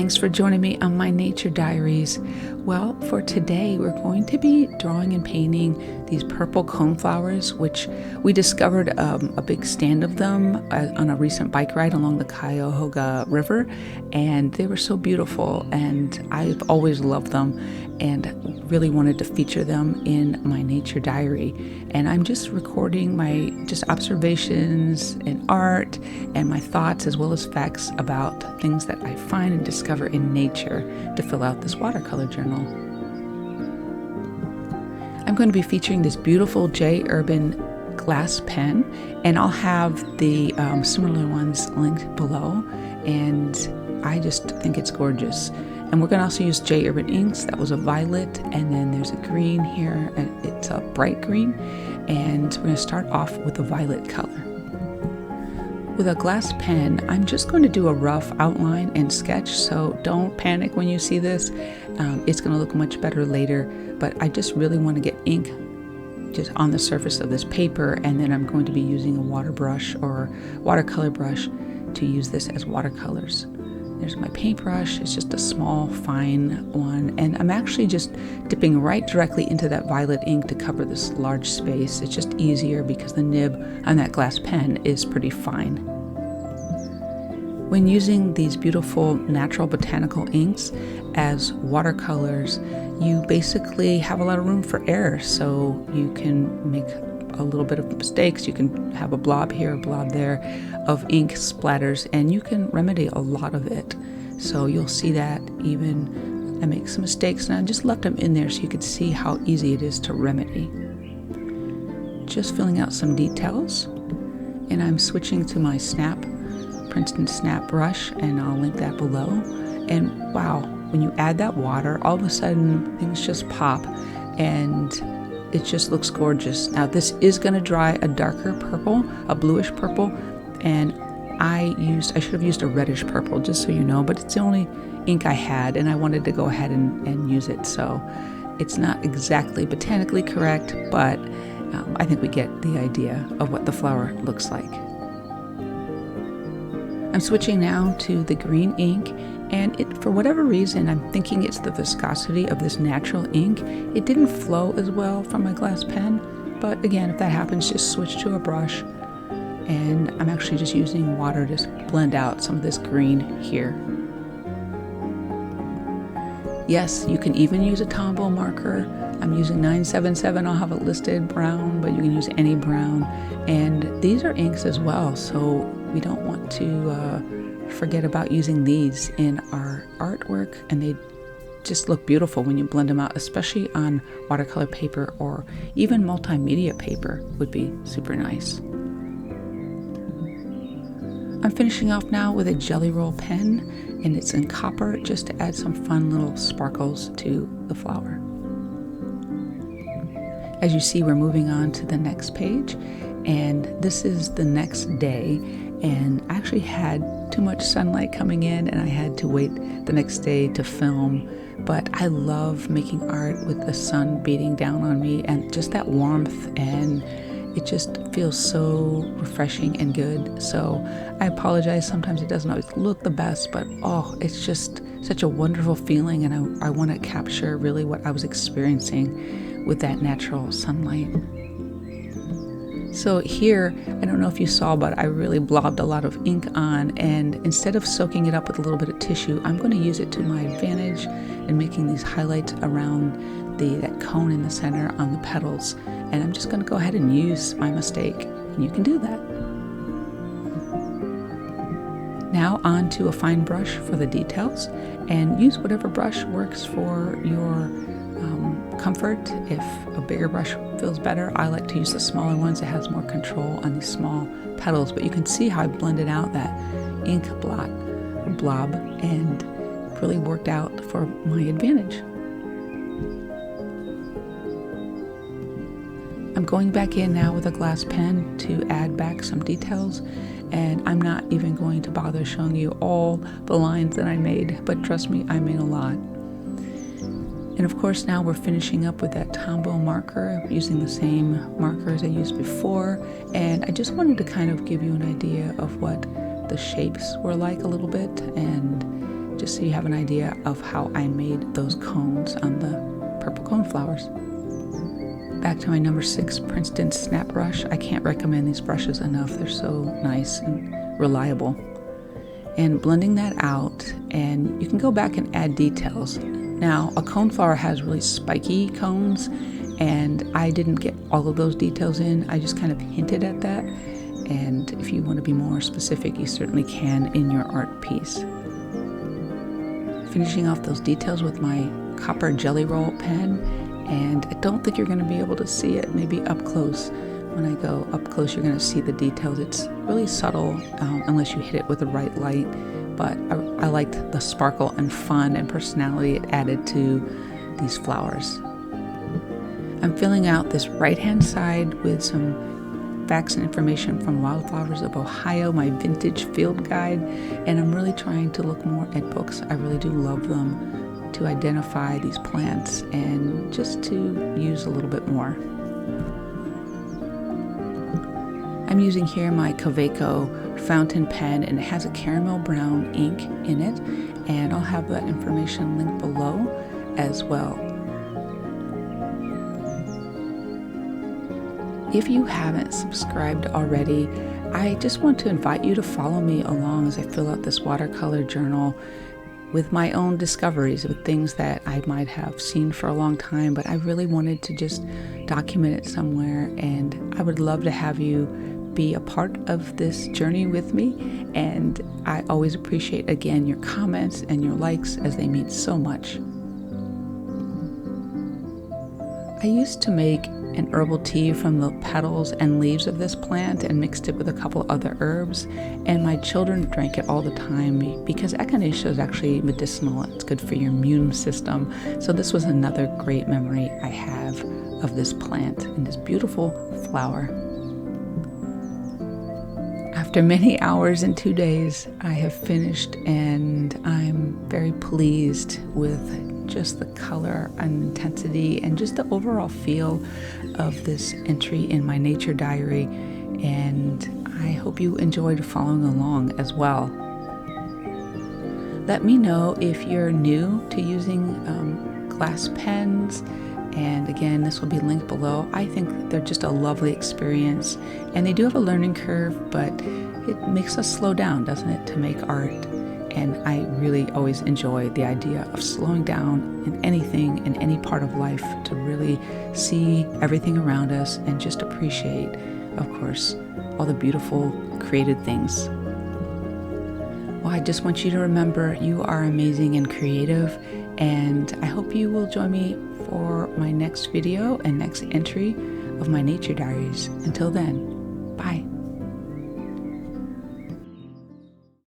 Thanks for joining me on my nature diaries. Well, for today, we're going to be drawing and painting these purple coneflowers, which we discovered a big stand of them on a recent bike ride along the Cuyahoga River, and they were so beautiful, and I've always loved them and really wanted to feature them in my nature diary. And I'm just recording my observations and art and my thoughts, as well as facts about things that I find and discover in nature to fill out this watercolor journal. I'm going to be featuring this beautiful J. Urban glass pen, and I'll have the similar ones linked below, and I just think it's gorgeous. And we're going to also use J. Urban inks. That was a violet, and then there's a green here, and it's a bright green, and we're going to start off with a violet color. With a glass pen, I'm just going to do a rough outline and sketch, so don't panic when you see this. It's going to look much better later, but I just really want to get ink just on the surface of this paper, and then I'm going to be using a water brush or watercolor brush to use this as watercolors. There's my paintbrush. It's just a small, fine one, and I'm actually just dipping right directly into that violet ink to cover this large space. It's just easier because the nib on that glass pen is pretty fine. When using these beautiful natural botanical inks as watercolors, you basically have a lot of room for error, so you can make a little bit of mistakes. You can have a blob here, a blob there of ink splatters, and you can remedy a lot of it. So you'll see that even I make some mistakes, and I just left them in there so you could see how easy it is to remedy. Just filling out some details, and I'm switching to my Princeton snap brush, and I'll link that below. And wow, when you add that water, all of a sudden things just pop, and it just looks gorgeous. Now this is going to dry a darker purple, a bluish purple, and I should have used a reddish purple, just so you know, but it's the only ink I had, and I wanted to go ahead and use it. So it's not exactly botanically correct, but I think we get the idea of what the flower looks like. I'm switching now to the green ink, and for whatever reason, I'm thinking it's the viscosity of this natural ink. It didn't flow as well from my glass pen, but again, if that happens, just switch to a brush. And I'm actually just using water to blend out some of this green here. Yes, you can even use a Tombow marker. I'm using 977, I'll have it listed brown, but you can use any brown. And these are inks as well, so we don't want to forget about using these in our artwork, and they just look beautiful when you blend them out, especially on watercolor paper or even multimedia paper would be super nice. I'm finishing off now with a Jelly Roll pen, and it's in copper, just to add some fun little sparkles to the flower. As you see, we're moving on to the next page, and this is the next day, and I actually had too much sunlight coming in, and I had to wait the next day to film. But I love making art with the sun beating down on me, and just that warmth, and it just feels so refreshing and good. So I apologize, sometimes it doesn't always look the best, but oh, it's just such a wonderful feeling, and I want to capture really what I was experiencing with that natural sunlight. So here, I don't know if you saw, but I really blobbed a lot of ink on, and instead of soaking it up with a little bit of tissue, I'm going to use it to my advantage in making these highlights around that cone in the center on the petals. And I'm just going to go ahead and use my mistake, and you can do that. Now on to a fine brush for the details, and use whatever brush works for your comfort. If a bigger brush feels better, I like to use the smaller ones. It has more control on these small petals, but you can see how I blended out that ink blob, and really worked out for my advantage. I'm going back in now with a glass pen to add back some details, and I'm not even going to bother showing you all the lines that I made, but trust me, I made a lot. And of course, now we're finishing up with that Tombow marker, using the same markers I used before, and I just wanted to kind of give you an idea of what the shapes were like a little bit, and just so you have an idea of how I made those cones on the purple coneflowers. Back to my number 6 Princeton snap brush. I can't recommend these brushes enough. They're so nice and reliable. And blending that out, and you can go back and add details. Now, a coneflower has really spiky cones, and I didn't get all of those details in. I just kind of hinted at that. And if you want to be more specific, you certainly can in your art piece. Finishing off those details with my copper jelly roll pen, and I don't think you're going to be able to see it maybe up close. When I go up close, you're going to see the details. It's really subtle unless you hit it with the right light, but I liked the sparkle and fun and personality it added to these flowers. I'm filling out this right-hand side with some facts and information from Wildflowers of Ohio, my vintage field guide, and I'm really trying to look more at books. I really do love them, to identify these plants and just to use a little bit more. I'm using here my Kaweco fountain pen, and it has a caramel brown ink in it, and I'll have that information linked below as well. If you haven't subscribed already, I just want to invite you to follow me along as I fill out this watercolor journal with my own discoveries, with things that I might have seen for a long time, but I really wanted to just document it somewhere, and I would love to have you be a part of this journey with me. And I always appreciate, again, your comments and your likes, as they mean so much. I used to make an herbal tea from the petals and leaves of this plant and mixed it with a couple other herbs, and my children drank it all the time because echinacea is actually medicinal. It's good for your immune system. So this was another great memory I have of this plant and this beautiful flower. After many hours and 2 days, I have finished, and I'm very pleased with just the color and intensity and just the overall feel of this entry in my nature diary, and I hope you enjoyed following along as well. Let me know if you're new to using glass pens, and again, this will be linked below. I think they're just a lovely experience, and they do have a learning curve, but it makes us slow down, doesn't it, to make art? And I really always enjoy the idea of slowing down in anything, in any part of life, to really see everything around us and just appreciate, of course, all the beautiful created things. Well, I just want you to remember you are amazing and creative, and I hope you will join me for my next video and next entry of my nature diaries. Until then, bye.